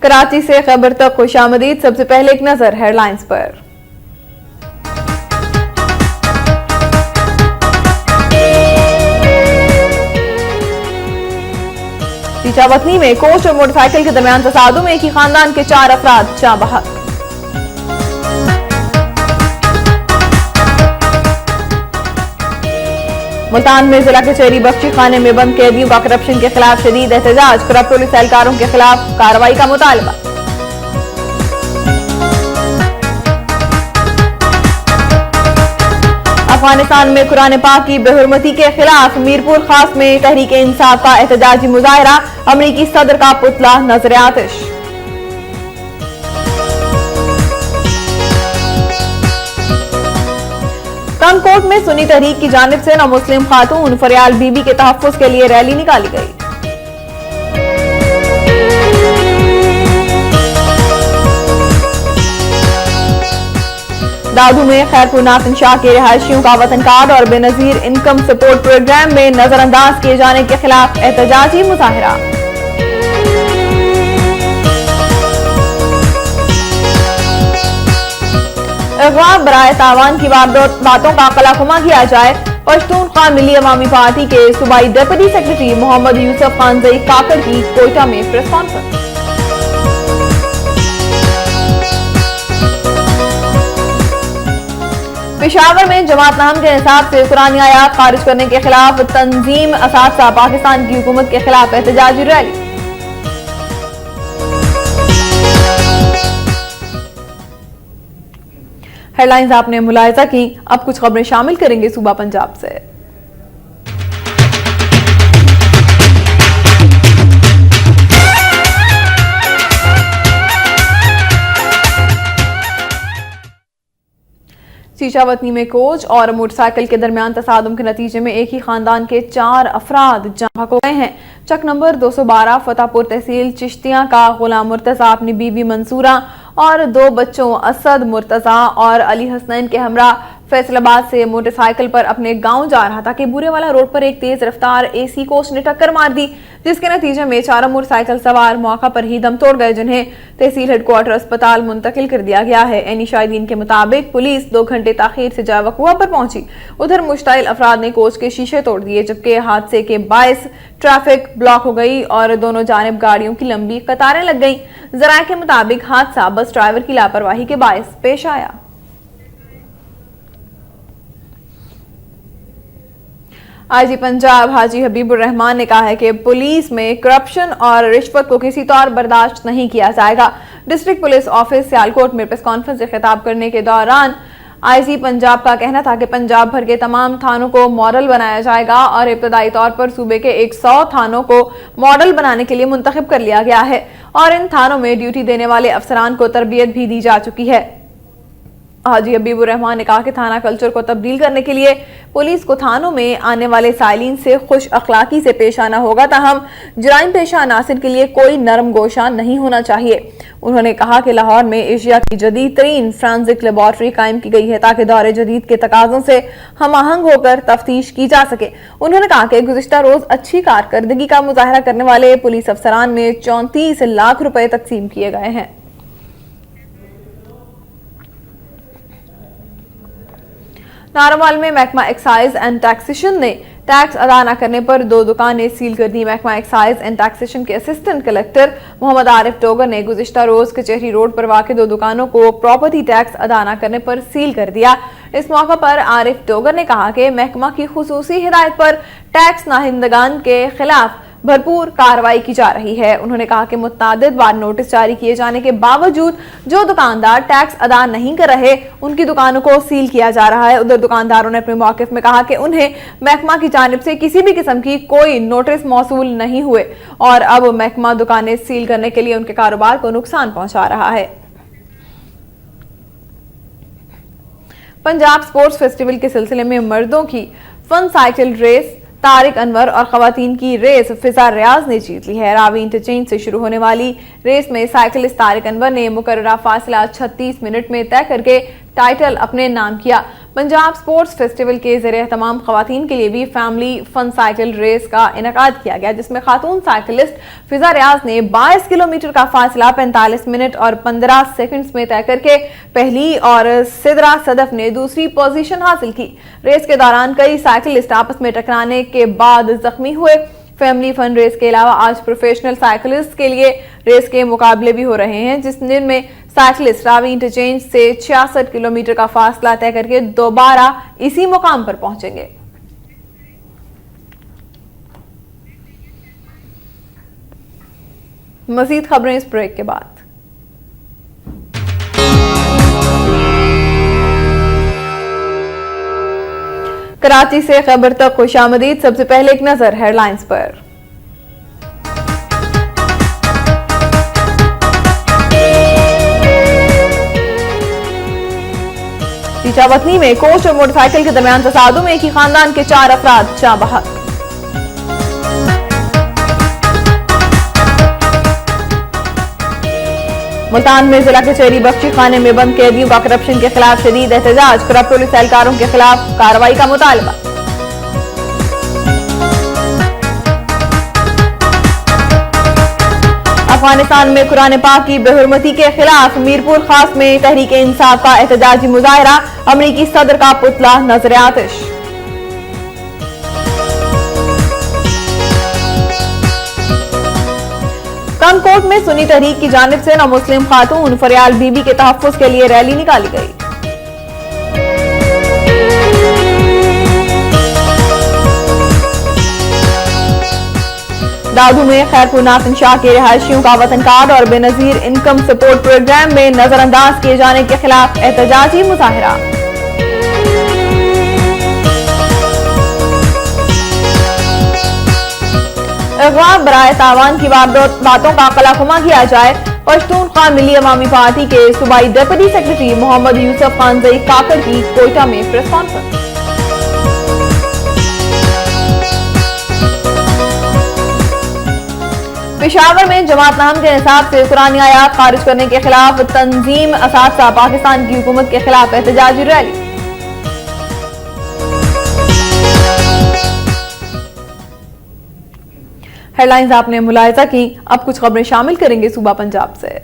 کراچی سے خبر تک خوش آمدید۔ سب سے پہلے ایک نظر ہیڈ لائنز پر۔ چیچا وطنی میں کوچ اور موٹر سائیکل کے درمیان تصادم، ایک ہی خاندان کے 4 افراد جاں بحق۔ ملتان میں ضلع کچہری بخشی خانے میں بند قیدیوں کا کرپشن کے خلاف شدید احتجاج، کرپٹ پولیس اہلکاروں کے خلاف کارروائی کا مطالبہ۔ افغانستان میں قرآن پاک کی بے حرمتی کے خلاف میرپور خاص میں تحریک انصاف کا احتجاجی مظاہرہ، امریکی صدر کا پتلا نظر آتش۔ کنکوٹ میں سنی تحریک کی جانب سے نامسلم خاتون فریال بی بی کے تحفظ کے لیے ریلی نکالی گئی۔ دادو میں خیرپور ناطن شاہ کے رہائشیوں کا وطن کارڈ اور بے نظیر انکم سپورٹ پروگرام میں نظر انداز کیے جانے کے خلاف احتجاجی مظاہرہ۔ اغوا برائے تاوان کی باتوں کا قلعہ کیا جائے، پشتونخوا ملی عوامی پارٹی کے صوبائی ڈپٹی سیکرٹری محمد یوسف خانزئی کاکڑ کی کوئٹہ میں پریس کانفرنس۔ پشاور میں جماعت نام کے نصاب سے قرآنی آیات خارج کرنے کے خلاف تنظیم اساتذہ پاکستان کی حکومت کے خلاف احتجاجی ریلی۔ ہیڈ لائنز آپ نے ملاحظہ کی، اب کچھ خبریں شامل کریں گے صوبہ پنجاب سے۔ چیچا وطنی میں کوچ اور موٹر سائیکل کے درمیان تصادم کے نتیجے میں ایک ہی خاندان کے 4 افراد جاں بحق ہو گئے ہیں۔ چک نمبر 212 فتح پور تحصیل چشتیاں کا غلام مرتضیٰ اپنی بیوی منصورہ اور 2 بچوں اسد مرتضیٰ اور علی حسنین کے ہمراہ فیصل آباد سے موٹر سائیکل پر اپنے گاؤں جا رہا تھا کہ بورے والا روڈ پر ایک تیز رفتار اے سی کوچ نے ٹکر مار دی، جس کے نتیجے میں 4 موٹر سائیکل سوار موقع پر ہی دم توڑ گئے، جنہیں تحصیل ہیڈ کوارٹر اسپتال منتقل کر دیا گیا ہے۔ عینی شاہدین کے مطابق پولیس 2 گھنٹے تاخیر سے جائے وقوع پر پہنچی۔ ادھر مشتعل افراد نے کوچ کے شیشے توڑ دیے، جبکہ حادثے کے باعث ٹریفک بلاک ہو گئی اور دونوں جانب گاڑیوں کی لمبی قطاریں لگ گئیں۔ ذرائع کے مطابق حادثہ بس ڈرائیور کی لاپرواہی کے باعث پیش آیا۔ آئی جی پنجاب حاجی حبیب الرحمان نے کہا ہے کہ پولیس میں کرپشن اور رشوت کو کسی طور برداشت نہیں کیا جائے گا۔ ڈسٹرکٹ پولیس آفس سیالکوٹ میں پریس کانفرنس سے خطاب کرنے کے دوران آئی جی پنجاب کا کہنا تھا کہ پنجاب بھر کے تمام تھانوں کو ماڈل بنایا جائے گا اور ابتدائی طور پر صوبے کے 100 تھانوں کو ماڈل بنانے کے لیے منتخب کر لیا گیا ہے اور ان تھانوں میں ڈیوٹی دینے والے افسران کو تربیت بھی دی جا چکی ہے۔ حاجی حبیب الرحمان نے کہا کہ تھانہ کلچر کو تبدیل کرنے کے لیے پولیس کو تھانوں میں آنے والے سائلین سے خوش اخلاقی سے پیش آنا ہوگا، تاہم جرائم پیشہ عناصر کے لیے کوئی نرم گوشہ نہیں ہونا چاہیے۔ انہوں نے کہا کہ لاہور میں ایشیا کی جدید ترین فرانزک لیبارٹری قائم کی گئی ہے تاکہ دور جدید کے تقاضوں سے ہم آہنگ ہو کر تفتیش کی جا سکے۔ انہوں نے کہا کہ گزشتہ روز اچھی کارکردگی کا مظاہرہ کرنے والے پولیس افسران میں 34 لاکھ روپے تقسیم کیے گئے ہیں۔ نارمال میں محکمہ ایکسائز اینڈ ٹیکسیشن نے ٹیکس ادا نہ کرنے پر 2 دکانیں سیل کر دی۔ محکمہ ایکسائز اینڈ ٹیکسیشن کے اسسٹنٹ کلکٹر محمد عارف ڈوگر نے گزشتہ روز کچہری روڈ پر واقع 2 دکانوں کو پراپرٹی ٹیکس ادا نہ کرنے پر سیل کر دیا۔ اس موقع پر عارف ڈوگر نے کہا کہ محکمہ کی خصوصی ہدایت پر ٹیکس ناہندگان کے خلاف بھرپور کارروائی کی جا رہی ہے۔ انہوں نے کہا کہ متعدد بار نوٹس جاری کیے جانے کے باوجود جو دکاندار ٹیکس ادا نہیں کر رہے ان کی دکانوں کو سیل کیا جا رہا ہے۔ ادھر دکانداروں نے اپنے موقف میں کہا کہ انہیں محکمہ کی جانب سے کسی بھی قسم کی کوئی نوٹس موصول نہیں ہوئے اور اب محکمہ دکانیں سیل کرنے کے لیے ان کے کاروبار کو نقصان پہنچا رہا ہے۔ پنجاب سپورٹس فیسٹیول کے سلسلے میں مردوں کی فن سائیکل ریس طارق انور اور خواتین کی ریس فضا ریاض نے جیت لی ہے۔ راوی انٹرچینج سے شروع ہونے والی ریس میں سائیکلسٹ طارق انور نے مقررہ فاصلہ 36 منٹ میں طے کر کے ٹائٹل اپنے نام کیا۔ पंजाब स्पोर्ट्स फेस्टिवल के ज़रिए एहतमाम खवातीन के लिए भी फैमिली फन साइकिल रेस का इनेकाद किया गया, जिसमें खातून साइकिलिस्ट फिजा रियाज ने 22 किलोमीटर का फासला 45 मिनट और 15 सेकंड्स में तय करके पहली और सिदरा सदफ ने दूसरी पोजीशन हासिल की। रेस के दौरान कई साइकिलिस्ट आपस में टकराने के बाद जख्मी हुए। फैमिली फन रेस के अलावा आज प्रोफेशनल साइकिलिस्ट के लिए रेस के मुकाबले भी हो रहे हैं, जिनमें साइकिलिस्ट रावी इंटरचेंज से 66 किलोमीटर का फासला तय करके दोबारा इसी मुकाम पर पहुंचेंगे। मजीद खबरें इस ब्रेक के बाद। कराची से खबर तक खुशामदीद। सबसे पहले एक नजर हेडलाइंस पर। चीचावतनी में कोच और मोटरसाइकिल के दरमियान तसादुम, एक ही खानदान के 4 अफराद जाँ बहक। मुल्तान में जिला कचहरी बख्शी खाने में बंद कैदियों का करप्शन के खिलाफ शदीद एहतजाज, करप्ट पुलिस एहलकारों के खिलाफ कार्रवाई का मुतालबा। अफगानिस्तान में कुरान पाक की बेहुरमती के खिलाफ मीरपुर खास में तहरीक इंसाफ का एहतजाजी मुजाहरा, अमरीकी सदर का पुतला नजर आतिश। कनकोट में सुन्नी तहरीक की जानिब से नौ मुस्लिम खातून फरियाल बीबी के तहफ्फुज के लिए रैली निकाली गई। दादू में खैरपुर नासिन शाह के रिहायशियों का वतन कार्ड और बेनजीर इनकम सपोर्ट प्रोग्राम में नजरअंदाज किए जाने के खिलाफ एहतजाजी मुजाहरा। अगवा बराए तावान की बातों का कलाफुमा किया जाए। पश्तूनख्वा मिली अवामी पार्टी के सूबाई डिप्टी सेक्रेटरी मोहम्मद यूसुफ खानजई काकड़ की कोयटा में प्रेस कॉन्फ्रेंस। पेशावर में जमात नाम के निसाब से कुरानी आयात खारिज करने के खिलाफ तंजीम असातिज़ा पाकिस्तान की हुकूमत के खिलाफ एहतजाजी रैली। हेडलाइंस आपने मुलाहिजा की। अब कुछ खबरें शामिल करेंगे सूबा पंजाब से।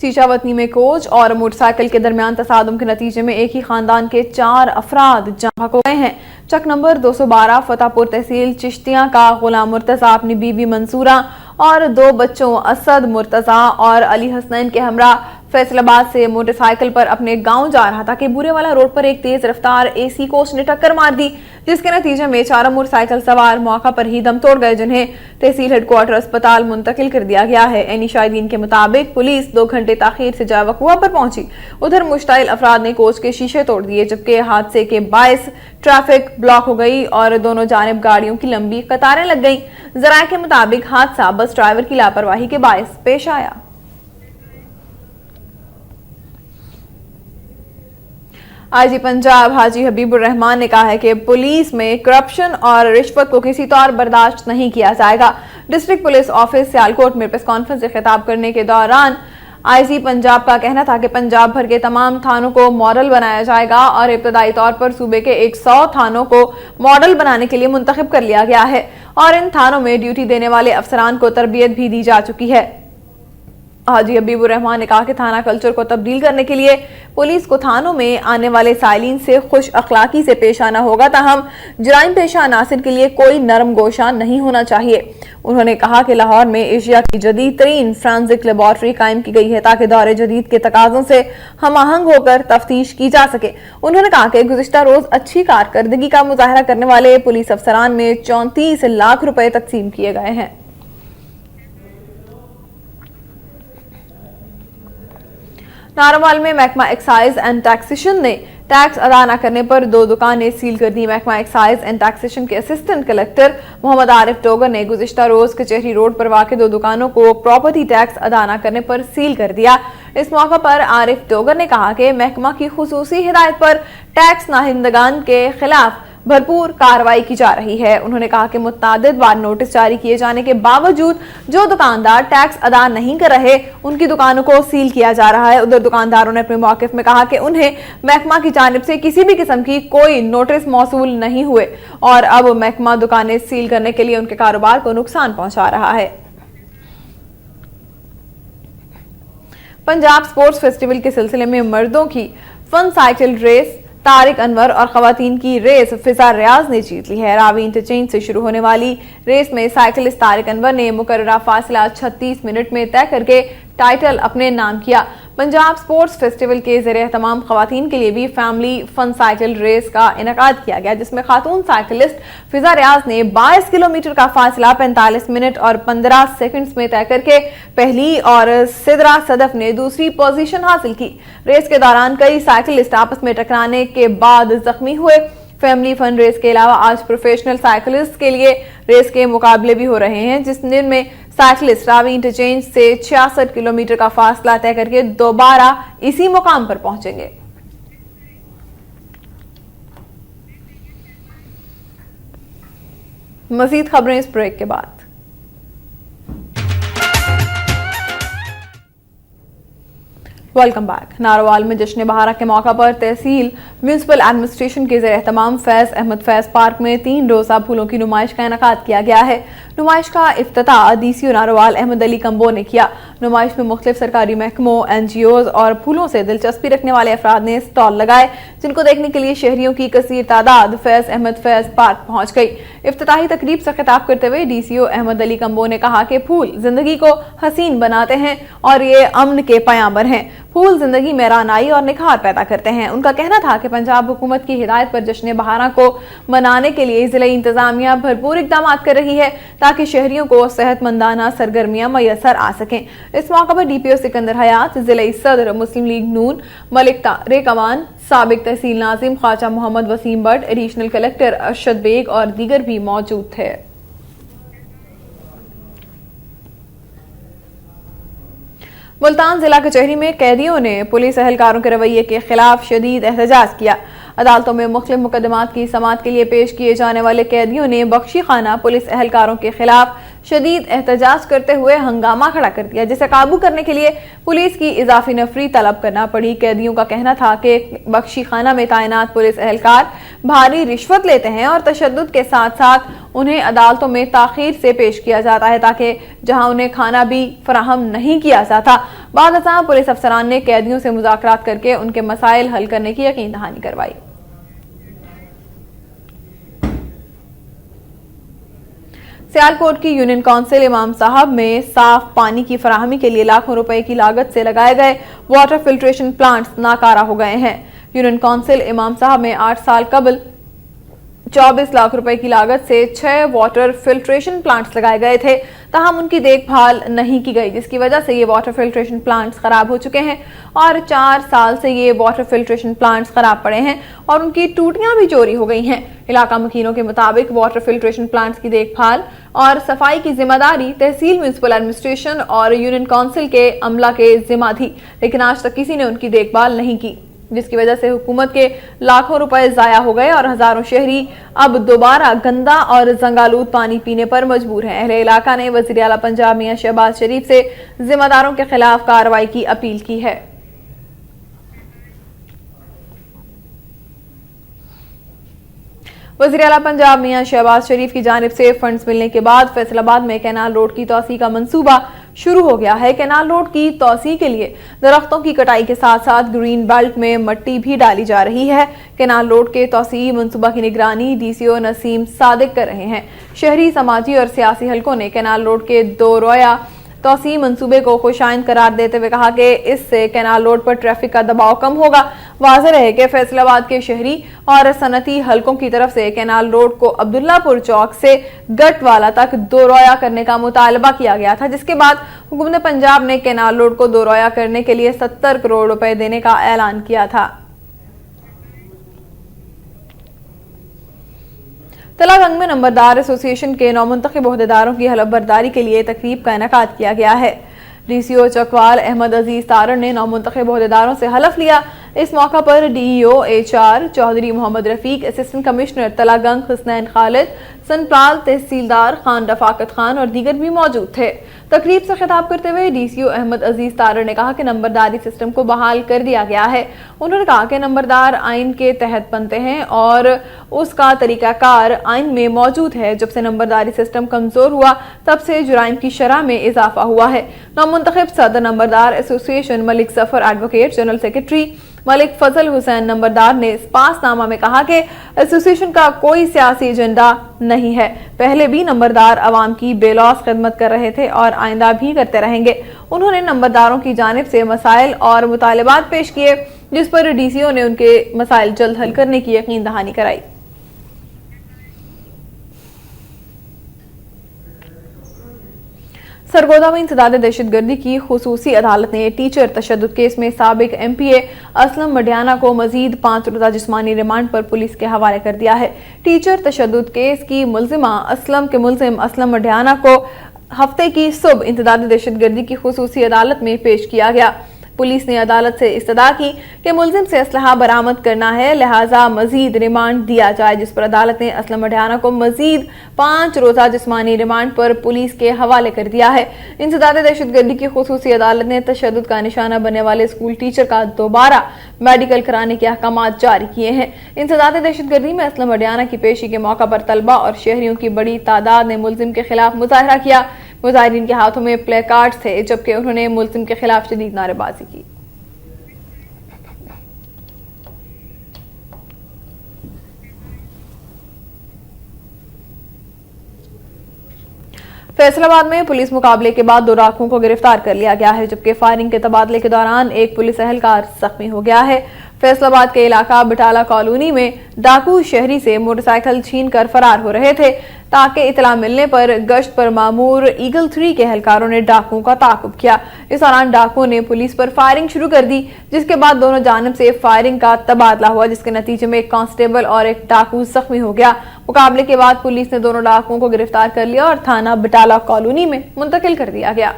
चीचावतनी में कोच और मोटरसाइकिल के दरमियान तसादुम के नतीजे में एक ही खानदान के 4 अफराद जाँ बहक हो गए हैं। चक नंबर 212 फतेहपुर तहसील चिश्तियां का गुलाम मुर्तजा अपनी बीवी मंसूरा और 2 बच्चों असद मुर्तजा और अली हसनैन के हमरा फैसलाबाद से मोटरसाइकिल पर अपने गांव जा रहा था कि बुरेवाला रोड पर एक तेज रफ्तार एसी कोच ने टक्कर मार दी, जिसके नतीजे में 4 मोटरसाइकिल सवार मौका पर ही दम तोड़ गए, जिन्हें तहसील हेडक्वार्टर अस्पताल मुंतकिल कर दिया गया है। एनी शाहिदीन के मुताबिक पुलिस 2 घंटे ताखीर से जाए वकुआ पर पहुंची। उधर मुश्ताइल अफराद ने कोच के शीशे तोड़ दिए, जबकि हादसे के बायस ट्रैफिक ब्लॉक हो गई और दोनों जानिब गाड़ियों की लंबी कतारें लग गईं। जराये के मुताबिक हादसा बस ड्राइवर की लापरवाही के बायस पेश आया। आईजी पंजाब हाजी हबीबुर रहमान ने कहा है कि पुलिस में करप्शन और रिश्वत को किसी तौर बर्दाश्त नहीं किया जाएगा। डिस्ट्रिक्ट पुलिस ऑफिस सियालकोट में प्रेस कॉन्फ्रेंस से खिताब करने के दौरान आईजी पंजाब का कहना था कि पंजाब भर के तमाम थानों को मॉडल बनाया जाएगा और इब्तदाई तौर पर सूबे के 100 थानों को मॉडल बनाने के लिए मुंतखब कर लिया गया है और इन थानों में ड्यूटी देने वाले अफसरान को तरबियत भी दी जा चुकी है। हाजी हबीबुर रहमान ने कहा कि थाना कल्चर को तब्दील करने के लिए पुलिस को थानों में आने वाले साइलिन से खुश अखलाकी से पेश आना होगा, ताहम जराइम पेशा अनासिर के लिए कोई नरम गोशा नहीं होना चाहिए। उन्होंने कहा कि लाहौर में एशिया की जदीद तरीन फ्रांसिक लेबॉर्ट्री कायम की गई है ताकि दौरे जदीद के तकाजों से हम आहंग होकर तफ्तीश की जा सके। उन्होंने कहा कि गुज़िश्ता रोज अच्छी कारकर्दगी का मुजाहरा करने वाले पुलिस अफसरान में 34 लाख रुपए तकसीम किए गए हैं। नारोवाल में महकमा एक्साइज एंड टैक्सेशन ने टैक्स अदा न करने पर 2 दुकानें सील कर दी। महकमा एक्साइज एंड टैक्सेशन के असिस्टेंट कलेक्टर मोहम्मद आरिफ डोगर ने गुज़िश्ता रोज कचहरी रोड पर वाक़ 2 दुकानों को प्रॉपर्टी टैक्स अदा न करने पर सील कर दिया। इस मौका पर आरिफ डोगर ने कहा कि महकमा की खुसूसी हिदायत पर टैक्स नाहिंदगान के खिलाफ भरपूर कार्रवाई की जा रही है। उन्होंने कहा कि मुतअद्दिद बार नोटिस जारी किए जाने के बावजूद जो दुकानदार टैक्स अदा नहीं कर रहे उनकी दुकानों को सील किया जा रहा है। उधर दुकानदारों ने अपने मौक़िफ़ में कहा कि उन्हें महकमा की जानिब से किसी भी किस्म की कोई नोटिस मौसूल नहीं हुए और अब महकमा दुकानें सील करने के लिए उनके कारोबार को नुकसान पहुंचा रहा है। पंजाब स्पोर्ट्स फेस्टिवल के सिलसिले में मर्दों की fun cycle race Tariq Anwar और खवातीन की रेस फिजा रियाज ने जीत ली है। रावी इंटरचेंज से शुरू होने वाली रेस में साइकिलिस्ट तारिक अनवर ने मुकर्ररा फासला 36 मिनट में तय करके टाइटल अपने नाम किया। पंजाब स्पोर्ट्स फेस्टिवल के ज़रिए तमाम खवातीन के लिए भी फैमिली फन साइकिल रेस का इनेकाद किया गया, जिसमें खातून साइकिलिस्ट फिजा रियाज ने 22 किलोमीटर का फासला 45 मिनट और 15 सेकंड्स में तय करके पहली और सिदरा सदफ ने दूसरी पोजीशन हासिल की। रेस के दौरान कई साइकिलिस्ट आपस में टकराने के बाद जख्मी हुए। फैमिली फन रेस के अलावा आज प्रोफेशनल साइकिलिस्ट के लिए रेस के मुकाबले भी हो रहे हैं, जिनमें साइकिलिस्ट रावी इंटरचेंज से 66 किलोमीटर का फासला तय करके दोबारा इसी मुकाम पर पहुंचेंगे। मजीद खबरें इस ब्रेक के बाद। Welcome back. नारोवाल में जश्न बहारा के मौका पर तहसील म्यूनिसिपल एडमिनिस्ट्रेशन के ज़रिए तमाम फैज़ अहमद फैज़ पार्क में 3 रोज़ा फूलों की नुमाइश का इनेकाद किया गया है। नुमाइश का इफ्तिताह डीसीओ नारोवाल अहमद अली कंबो ने किया। नुमाइश में मुख्तलिफ सरकारी महकमों, NGOs और फूलों से दिलचस्पी रखने वाले अफराद ने स्टॉल लगाए, जिनको देखने के लिए शहरियों की कसीर तादाद फैज़ अहमद फैज़ पार्क पहुंच गई। इफ्तिताही तकरीब से खिताब करते हुए डीसीओ अहमद अली कंबो ने कहा कि फूल जिंदगी को हसीन बनाते हैं और ये अमन के पयामर हैं। फूल जिंदगी में रानाई और निखार पैदा करते हैं। उनका कहना था कि पंजाब हुकूमत की हिदायत पर जश्न बहारा को मनाने के लिए जिला इंतजामिया भरपूर इकदाम कर रही है ताकि शहरियों को सेहतमंदाना सरगर्मियां मैसर आ सकें। इस मौके पर DPO सिकंदर हयात, जिला सदर मुस्लिम लीग नून मलिक रेकवान, साबिक तहसील नाजिम ख्वाजा मोहम्मद वसीम बट, एडिशनल कलेक्टर अरशद बेग और दीगर भी मौजूद थे। मुल्तान जिला कचहरी में कैदियों ने पुलिस एहलकारों के रवैये के खिलाफ शदीद एहतजाज किया। अदालतों में मुख्तलिफ मुकदमात की समाअत के लिए पेश किए जाने वाले कैदियों ने बख्शी खाना पुलिस एहलकारों के खिलाफ शदीद एहतजाज करते हुए हंगामा खड़ा कर दिया, जिसे काबू करने के लिए पुलिस की इजाफी नफरी तलब करना पड़ी। कैदियों का कहना था कि बख्शी खाना में तैनात पुलिस एहलकार भारी रिश्वत लेते हैं और तशद्दुद के साथ साथ उन्हें अदालतों में ताखीर से पेश किया जाता है, ताकि जहां उन्हें खाना भी फराहम नहीं किया जाता। बाद पुलिस अफसरान ने कैदियों से मुज़ाकरात करके उनके मसाइल हल करने की यकीन दहानी करवाई। सियालकोट की यूनियन काउंसिल इमाम साहब में साफ पानी की फराहमी के लिए लाखों रुपए की लागत से लगाए गए वाटर फिल्ट्रेशन प्लांट्स नाकारा हो गए हैं। यूनियन काउंसिल इमाम साहब में 8 साल कबल 24 लाख रुपए की लागत से 6 वाटर फिल्ट्रेशन प्लांट्स लगाए गए थे, ताहम उनकी देखभाल नहीं की गई, जिसकी वजह से ये वाटर फिल्ट्रेशन प्लांट्स खराब हो चुके हैं और 4 साल से ये वाटर फिल्ट्रेशन प्लांट्स खराब पड़े हैं और उनकी टूटियां भी चोरी हो गई हैं। इलाका मुखीनों के मुताबिक वाटर फिल्ट्रेशन प्लांट्स की देखभाल और सफाई की जिम्मेदारी तहसील म्यूनिसिपल एडमिनिस्ट्रेशन और यूनियन काउंसिल के अमला के जिम्मा थी, लेकिन आज तक किसी ने उनकी देखभाल नहीं की, जिसकी वजह से हुकूमत के लाखों रुपए जाया हो गए और हजारों शहरी अब दोबारा गंदा और जंगालूद पानी पीने पर मजबूर हैं। अहले इलाका ने वज़ीर आला पंजाब मियां शहबाज शरीफ से जिम्मेदारों के खिलाफ कार्रवाई की अपील की है। वज़ीर आला पंजाब मियां शहबाज शरीफ की जानिब से फंड्स मिलने के बाद फैसलाबाद में कैनाल रोड की तौसी का मंसूबा शुरू हो गया है। कैनाल रोड की तौसी के लिए दरख्तों की कटाई के साथ साथ ग्रीन बेल्ट में मट्टी भी डाली जा रही है। कैनाल रोड के तौसी मंसूबा की निगरानी DCO नसीम सादिक कर रहे हैं। शहरी, समाजी और सियासी हलकों ने कैनाल रोड के 2 रोया तौसी मंसूबे को खुशाइंद करार देते हुए कहा कि इससे कैनाल रोड पर ट्रैफिक का दबाव कम होगा। वाज़ेह है कि फैसलाबाद के शहरी और सनती हलकों की तरफ से कैनाल रोड को अब्दुल्लापुर चौक से गटवाला तक 2 रोया करने का मुतालबा किया गया था, जिसके बाद हुकूमत पंजाब ने कैनाल रोड को 2 रोया करने के लिए 70 करोड़ रुपए देने का ऐलान किया था। तलागंग में नंबरदार एसोसिएशन के नौमुंतखब ओहदेदारों की हलफ बर्दारी के लिए तकरीब का इनेकाद किया गया है। DCO चकवाल अहमद अजीज तारण ने नामुंतखब अहदेदारों से हलफ लिया। इस मौका पर DEO HR Chaudhry Mohammad Rafiq, assistant commissioner Talagang Husnain Khalid, सनपाल तहसीलदार खान रफाकत खान और दीगर भी मौजूद थे। तकरीब से खिताब करते हुए DCO अहमद अजीज तारण ने कहा कि नंबरदारी सिस्टम को बहाल कर दिया गया है। उन्होंने कहा कि नंबरदार आइन के तहत बनते हैं और उसका तरीकाकार आइन में मौजूद है। जब से नंबरदारी सिस्टम कमजोर हुआ तब से जुराइम की शरह में इजाफा हुआ है। नामुंतखब सदर नंबरदार association Malik Zafar advocate general secretary Malik Fazal Hussain नंबरदार ने इस पासनामा में कहा कि एसोसिएशन का कोई सियासी एजेंडा नहीं है। पहले भी नंबरदार अवाम की बेलौस खिदमत कर रहे थे और आइंदा भी करते रहेंगे। उन्होंने नंबरदारों की जानिब से मसाइल और मुतालबात पेश किए, जिस पर DCO ने उनके मसाइल जल्द हल करने की यकीन दहानी कराई। सरगोदा में इंसदाद दहशतगर्दी की खुसूसी अदालत ने टीचर तशद्दुद केस में साबिक MPA असलम मडियाना को मजीद 5 रोजा जिस्मानी रिमांड पर पुलिस के हवाले कर दिया है। टीचर तशद्दुद केस की मुलजिमा मुलजिम असलम मडियाना को हफ्ते की सुबह इंसदाद दहशतगर्दी की खुसूसी अदालत में पेश किया गया। पुलिस ने अदालत से इस्तदा की कि मुलजिम से असलहा बरामद करना है, लिहाजा मजीद रिमांड दिया जाए, जिस पर अदालत ने असलम मडियाना को मजीद 5 रोजा जिस्मानी रिमांड पर पुलिस के हवाले कर दिया है। इंसदाद दहशतगर्दी की खुसूसी अदालत ने तशद्दुद का निशाना बनने वाले स्कूल टीचर का दोबारा मेडिकल कराने के अहकामात जारी किए हैं। इंसदाद दहशतगर्दी में असलम मडियाना की पेशी के मौका पर तलबा और शहरियों की बड़ी तादाद ने मुलजिम के खिलाफ मुजाहरा किया। मुजाहिरीन के हाथों में प्ले कार्ड्स थे, जबकि उन्होंने मुलजिम के खिलाफ शदीद नारेबाजी की। फैसलाबाद में पुलिस मुकाबले के बाद 2 डाकुओं को गिरफ्तार कर लिया गया है, जबकि फायरिंग के तबादले के दौरान एक पुलिस एहलकार जख्मी हो गया है। फैसलाबाद के इलाका बटाला कॉलोनी में डाकू शहरी से मोटरसाइकिल छीन कर फरार हो रहे थे, ताकि इतला मिलने पर गश्त पर मामूर ईगल 3 के एहलकारों ने डाकुओं का ताकुब किया। इस दौरान डाकुओं ने पुलिस पर फायरिंग शुरू कर दी, जिसके बाद दोनों जानिब से फायरिंग का तबादला हुआ, जिसके नतीजे में एक कांस्टेबल और एक डाकू जख्मी हो गया। मुकाबले के बाद पुलिस ने दोनों डाकुओं को गिरफ्तार कर लिया और थाना बटाला कॉलोनी में मुंतकिल कर दिया गया।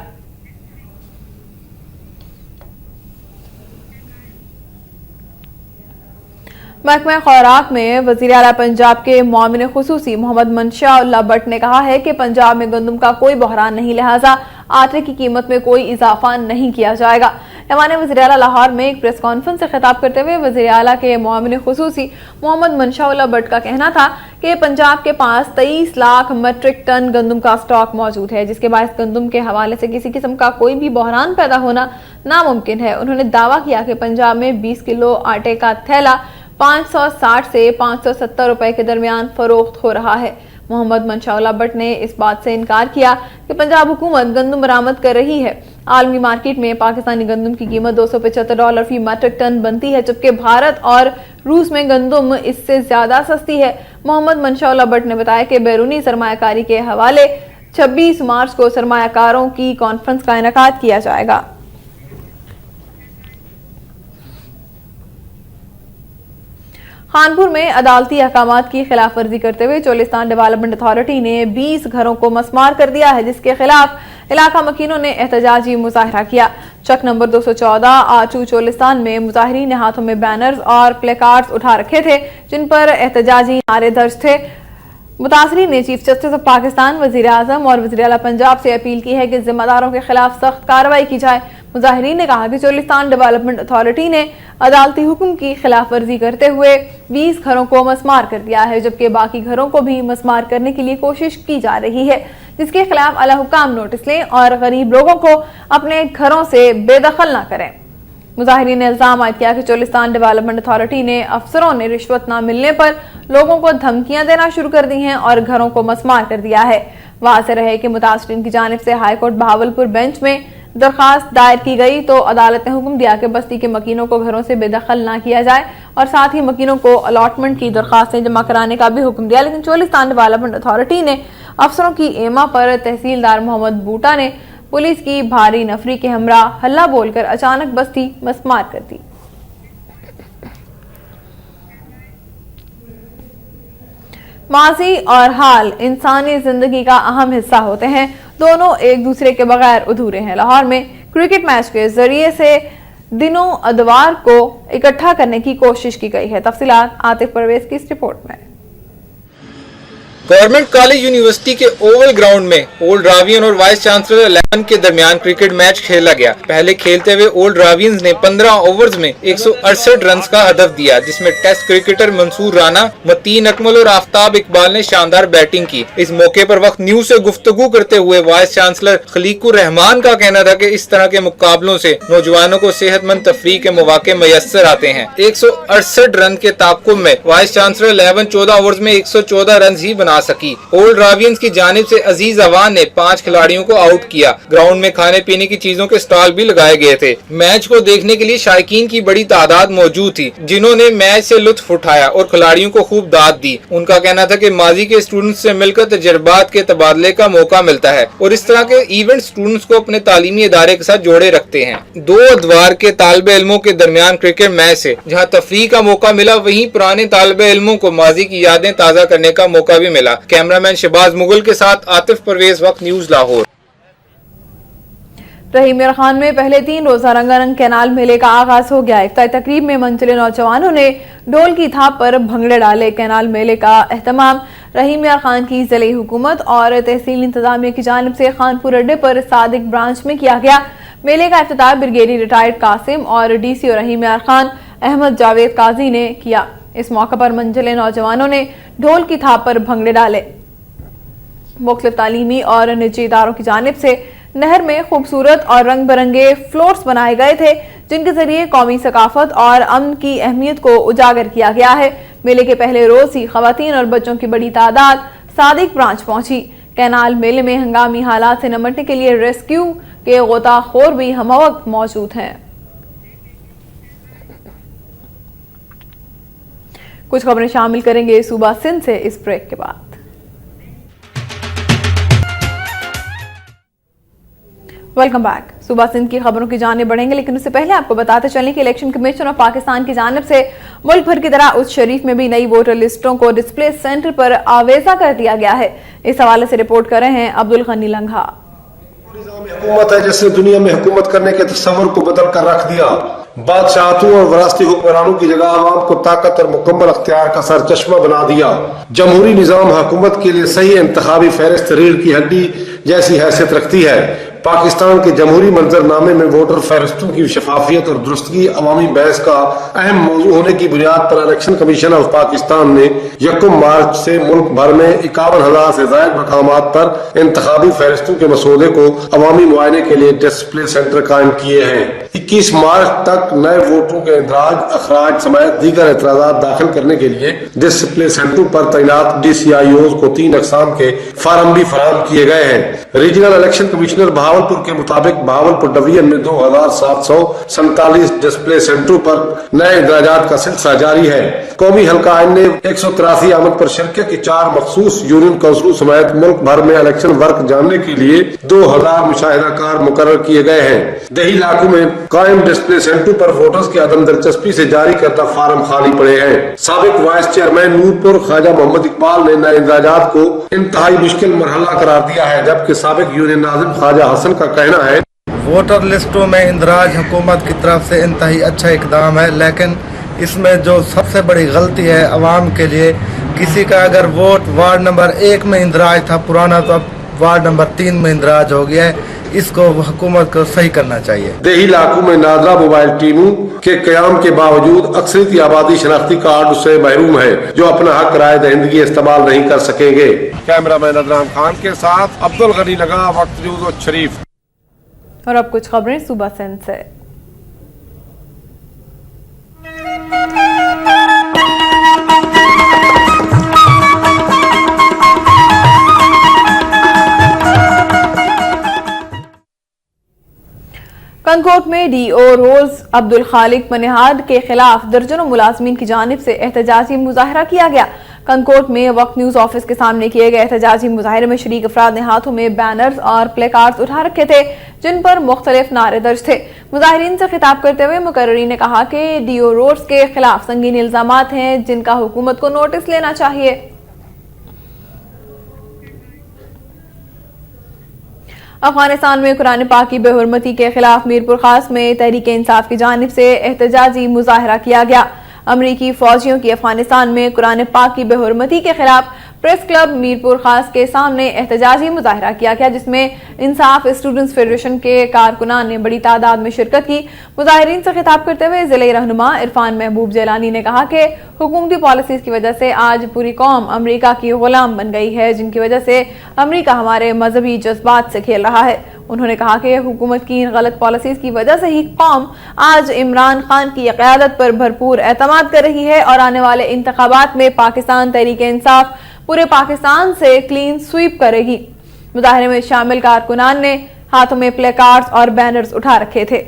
महकमा खुराक में वज़ीर आला पंजाब के मुआविन खुसूसी मोहम्मद मंशा भट्ट ने कहा है कि पंजाब में गंदम का कोई बहरान नहीं, लिहाजा आटे की कीमत में कोई इजाफा नहीं किया जाएगा। ऐवान वज़ीर आला लाहौर में एक प्रेस कॉन्फ्रेंस से खिताब करते हुए वज़ीर आला के मुआविन खुसूसी मोहम्मद मंशा भट्ट का कहना था कि पंजाब के पास 23 लाख मीट्रिक टन गंदम का स्टॉक मौजूद है, जिसके बायस गंदम के हवाले से किसी किस्म का कोई भी बहरान पैदा होना नामुमकिन है। उन्होंने दावा किया कि पंजाब में 20 किलो आटे का थैला 560 से 570 रुपए के दरमियान फरोख्त हो रहा है। मोहम्मद मंशा भट्ट ने इस बात से इनकार किया कि पंजाब हुकूमत गंदम बरामद कर रही है। आलमी मार्केट में पाकिस्तानी गंदम की कीमत $275 फी मीट्रिक टन बनती है, जबकि भारत और रूस में गंदम इससे ज्यादा सस्ती है। मोहम्मद मंशा भट्ट ने बताया कि बैरूनी सरमायाकारी के हवाले 26 मार्च को सरमायाकारों की कॉन्फ्रेंस का इनेकाद किया जाएगा। खानपुर में अदालती अहकामात की खिलाफ वर्जी करते हुए चोलिस्तान डेवलपमेंट अथॉरिटी ने 20 घरों को मस्मार कर दिया है, जिसके खिलाफ इलाका मकीनों ने एहतजाजी मुजाहरा किया। चक नंबर 214 आचू चोलिस्तान में मुजाहिरीन ने हाथों में बैनर्स और प्लेकार्ड्स उठा रखे थे, जिन पर एहतजाजी नारे दर्ज थे। मुतासरीन ने चीफ जस्टिस ऑफ पाकिस्तान, वजीर आजम और वजीर आला पंजाब से अपील की है कि जिम्मेदारों के खिलाफ सख्त कार्रवाई की जाए। मुजाहिरीन ने कहा कि चोलिस्तान डेवलपमेंट अथॉरिटी ने अदालती हुक्म की खिलाफ वर्जी करते हुए 20 घरों को मस्मार कर दिया है, जबकि बाकी घरों को भी मस्मार करने के लिए कोशिश की जा रही है, जिसके खिलाफ आला हुक्काम नोटिस लें और गरीब लोगों को अपने घरों से बेदखल न करें। मुजाहिरीन ने इल्जाम आयद किया कि चोलिस्तान डेवलपमेंट अथॉरिटी ने अफसरों ने रिश्वत न मिलने पर लोगों को धमकियां देना शुरू कर दी हैं और घरों को मस्मार कर दिया है। वाज़ेह रहे कि मुतासरीन की जानिब से हाईकोर्ट बहावलपुर बेंच में दरखास्त दायर की गई तो अदालत ने हुक्म दिया कि बस्ती के मकीनों को घरों से बेदखल ना किया जाए और साथ ही मकीनों को अलॉटमेंट की दरखास्तें जमा कराने का भी हुक्म दिया। लेकिन चोलिस्तान डेवलपमेंट अथॉरिटी ने अफसरों की एमा पर तहसीलदार मोहम्मद बूटा ने पुलिस की भारी नफरी के हमरा हल्ला बोलकर अचानक बस्ती मस्मार कर दी। माजी और हाल इंसानी जिंदगी का अहम हिस्सा होते हैं। दोनों एक दूसरे के बगैर अधूरे हैं। लाहौर में क्रिकेट मैच के जरिए से दिनों अदवार को इकट्ठा करने की कोशिश की गई है। तफसीलात आतिफ परवेज की इस रिपोर्ट में। गवर्नमेंट कॉलेज यूनिवर्सिटी के ओवल ग्राउंड में ओल्ड रावियन और वाइस चांसलर 11 के दरमियान क्रिकेट मैच खेला गया। पहले खेलते हुए ओल्ड रावियंस ने 15 ओवर्स में 168 रन का हदफ दिया, जिसमें टेस्ट क्रिकेटर मंसूर राना, मतीन अकमल और आफ्ताब इकबाल ने शानदार बैटिंग की। इस मौके पर वक्त न्यूज से गुफ्तगू करते हुए वाइस चांसलर खलीकुर रहमान का कहना था कि इस तरह के मुकाबलों से नौजवानों को सेहतमंद तफरीह के मौके मैसर आते हैं। 168 रन के ताकुब में वाइस चांसलर 11 14 ओवर्स में 114 रन ही बना सकी। ओल्ड रावियंस की जानिब से अजीज अवान ने 5 खिलाड़ियों को आउट किया। ग्राउंड में खाने पीने की चीजों के स्टॉल भी लगाए गए थे। मैच को देखने के लिए शायकीन की बड़ी तादाद मौजूद थी, जिन्होंने मैच से लुत्फ उठाया और खिलाड़ियों को खूब दाद दी। उनका कहना था कि माजी के स्टूडेंट्स से मिलकर तजर्बात के तबादले का मौका मिलता है और इस तरह के इवेंट स्टूडेंट्स को अपने तालीमी इदारे के साथ जोड़े रखते हैं। 2 अदवार के तालिब इल्मों के दरमियान क्रिकेट मैच से जहां तफरीह का मौका मिला, वहीं पुराने तालिब इल्मों को माजी की यादें ताज़ा करने का मौका भी मिला। कैमरामैन शहबाज मुगल के साथ आतिफ परवेज, वक्त न्यूज, लाहौर। रहीम मियां खान में पहले 3 रोजा रंगारंग कैनाल मेले का आगाज हो गया। इफ्तारी तकरीब में मंचले नौजवानों ने ढोल की थाप पर भंगड़े डाले। कैनाल मेले का एहतमाम रहीम मियां खान की ज़िले हुकूमत और तहसील इंतजामिया की जानिब से खानपुर अड्डे पर सादिक ब्रांच में किया गया। मेले का इफ्तिताह ब्रिगेडियर रिटायर्ड कासिम और डीसीओ रहीम मियां खान अहमद जावेद काजी ने किया। इस मौके पर मंचले नौजवानों ने ढोल की थाप पर भंगड़े डाले। मुख्तलिफ तालीमी और निजी इदारों की जानिब से नहर में खूबसूरत और रंग बिरंगे फ्लोट्स बनाए गए थे, जिनके जरिए कौमी सकाफत और अमन की अहमियत को उजागर किया गया है। मेले के पहले रोज ही खवातीन और बच्चों की बड़ी तादाद सादिक ब्रांच पहुंची। कैनाल मेले में हंगामी हालात से निपटने के लिए रेस्क्यू के गोताखोर भी हमवक्त मौजूद हैं। कुछ खबरें शामिल करेंगे सूबा सिंध से इस ब्रेक के बाद। Welcome back. सूबा सिंध की खबरों की जाने बढ़ेंगे, लेकिन उससे पहले आपको बताते चलें कि इलेक्शन कमीशन ऑफ पाकिस्तान की जानिब से मुल्क भर की तरह उस शरीफ में भी नई वोटर लिस्टों को डिस्प्ले सेंटर पर आवेजा कर दिया गया है। इस हवाले से रिपोर्ट कर रहे हैं अब्दुल गनी लंघा। हुकूमत है जिसने दुनिया में हुकूमत करने के तस्वर को बदल कर रख दिया। बादशाहतों और वरासती हुक्मरानों की जगह आवाम को ताकत और मुकम्मल अख्तियार का सर चश्मा बना दिया। जमहूरी निज़ाम हुकूमत के लिए सही इंतखाबी फहरिस्त रीढ़ की हड्डी जैसी हैसियत रखती है। पाकिस्तान के जमहूरी मंजरनामे में वोटर फहरिस्तों की शफाफियत और दुरुस्तगी अवामी बहस का अहम मौजू होने की बुनियाद पर इलेक्शन कमीशन ऑफ पाकिस्तान ने 1 मार्च से मुल्क भर में 51,000 से ज्यादा मकामात पर इंतखाबी फहरिस्तों के मसौदे को अवामी मुआयने के लिए डिस्प्ले सेंटर कायम किए हैं। 21 मार्च तक नए वोटरों के इंदराज, अखराज समेत दीगर एतराजात दाखिल करने के लिए डिस्प्ले सेंटर पर तैनात DCIOs को 3 अक़साम के फार्म भी फराहम किए गए हैं। रीजनल इलेक्शन कमिश्नर बहावलपुर के मुताबिक बहावलपुर डिवीजन में 2,747 डिस्प्ले सेंटरों पर नए इंदराजात का सिलसिला जारी है। कौमी हल्का आइन ने 183 आमद पर शिरकत की 4 मखसूस यूनियन काउंसिलों समेत मुल्क भर में इलेक्शन वर्क जानने के लिए 2,000 मुशाहिदाकार मुकर्रर किए गए हैं। देही इलाकों में कायम डिस्प्ले सेंटर पर वोटर्स की अदम दिलचस्पी से जारी करदा फार्म खाली पड़े हैं। साबिक वाइस चेयरमैन नूरपुर ख्वाजा मोहम्मद इकबाल ने नए इंदराजात को इंतहाई मुश्किल मरहला करार दिया है, जबकि साबिक यूनियन नाज़िम ख्वाजा हसन का कहना है वोटर लिस्टों में इंदराज हुकूमत की तरफ से इंतहाई अच्छा इकदाम है, लेकिन इसमें जो सबसे बड़ी गलती है अवाम के लिए, किसी का अगर वोट वार्ड नंबर 1 में इंदराज था पुराना, तो अब वार्ड नंबर 3 में इंदराज हो गया है। इसको हुकूमत को सही करना चाहिए। देही इलाकों में नादरा मोबाइल टीमों के कयाम के बावजूद अक्सरियती आबादी शनाख्ती कार्ड से महरूम है, जो अपना हक राय दहिंदगी इस्तेमाल नहीं कर सकेंगे। कैमरामैन अदनान खान के साथ अब्दुल गनी लगा, वक्त न्यूज़ और शरीफ। और अब कुछ खबरें सूबा सिंध से। कंकोट में DO रोज अब्दुल खालिक मनिहाद के खिलाफ दर्जनों मुलाजमीन की जानिब से एहतजाजी मुजाहरा किया गया। कंकोट में वक्त न्यूज ऑफिस के सामने किए गए एहतजाजी मुजाहरे में शरीक अफराद ने हाथों में बैनर्स और प्ले कार्ड्स उठा रखे थे, जिन पर मुख्तलिफ नारे दर्ज थे। मुजाहिरीन से खिताब करते हुए मुकर्ररी ने कहा कि DO रोड्स के खिलाफ संगीन इल्जामात हैं, जिनका हुकूमत को नोटिस लेना चाहिए। افغانستان میں قرآن پاک کی بے حرمتی کے خلاف میرپور خاص میں تحریک انصاف کی جانب سے احتجاجی مظاہرہ کیا گیا۔ امریکی فوجیوں کی افغانستان میں قرآن پاک کی بے حرمتی کے خلاف پریس کلب میرپور خاص کے سامنے احتجاجی مظاہرہ کیا گیا، جس میں انصاف اسٹوڈنٹس فیڈریشن کے کارکنان نے بڑی تعداد میں شرکت کی۔ مظاہرین سے خطاب کرتے ہوئے ضلعی رہنما عرفان محبوب جیلانی نے کہا کہ حکومتی پالیسیز کی وجہ سے آج پوری قوم امریکہ کی غلام بن گئی ہے، جن کی وجہ سے امریکہ ہمارے مذہبی جذبات سے کھیل رہا ہے۔ انہوں نے کہا کہ حکومت کی غلط پالیسیز کی وجہ سے ہی قوم آج عمران خان کی قیادت پر بھرپور اعتماد کر رہی ہے اور آنے والے انتخابات میں پاکستان تحریک انصاف پورے پاکستان سے کلین سویپ کرے گی۔ مظاہرے میں شامل کارکنان نے ہاتھوں میں پلے کارڈز اور بینرز اٹھا رکھے تھے۔